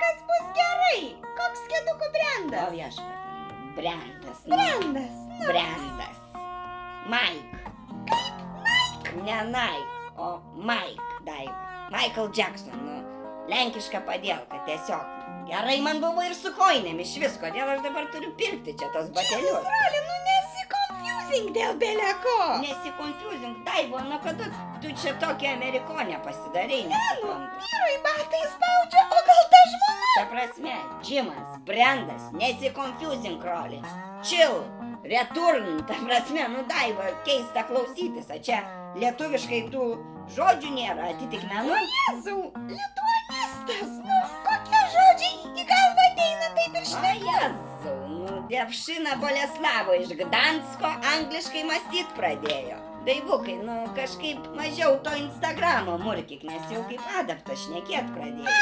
viskas bus gerai. Koks kedukų O brendas? viešpatie, brendas. Brendas. Brendas. Mike. Kaip? Nike. Ne Nike, o Mike, Daiva. Michael Jackson, lenkiška padielka, tiesiog. Gerai man buvo ir su koinėm iš vis, kodėl aš dabar turiu pirkti čia tos batelius. Rali, nesikonfusing dėl beleko. Nesikonfusing, Daiva, nuo kada tu čia tokia amerikonė pasidarei, nesuprantu. Vyrui batai spaudžia, o gal ta žmona? Ta prasme, Džimas, Brendas, nesikonfusing, Roli. Chill, return, ta prasme, Daiva, keista klausytis, o čia lietuviškai tų žodžių nėra, atitikmenų. Jėzau, lituanistas, kokie žodžiai į galvą ateina, taip ir O šneku. Jėzau, Devšina Boleslavo iš Gdansko angliškai mąstyt pradėjo. Daivukai, kažkaip mažiau to Instagramo murkyk, nes jau kaip adaptas šnekėt pradėjo.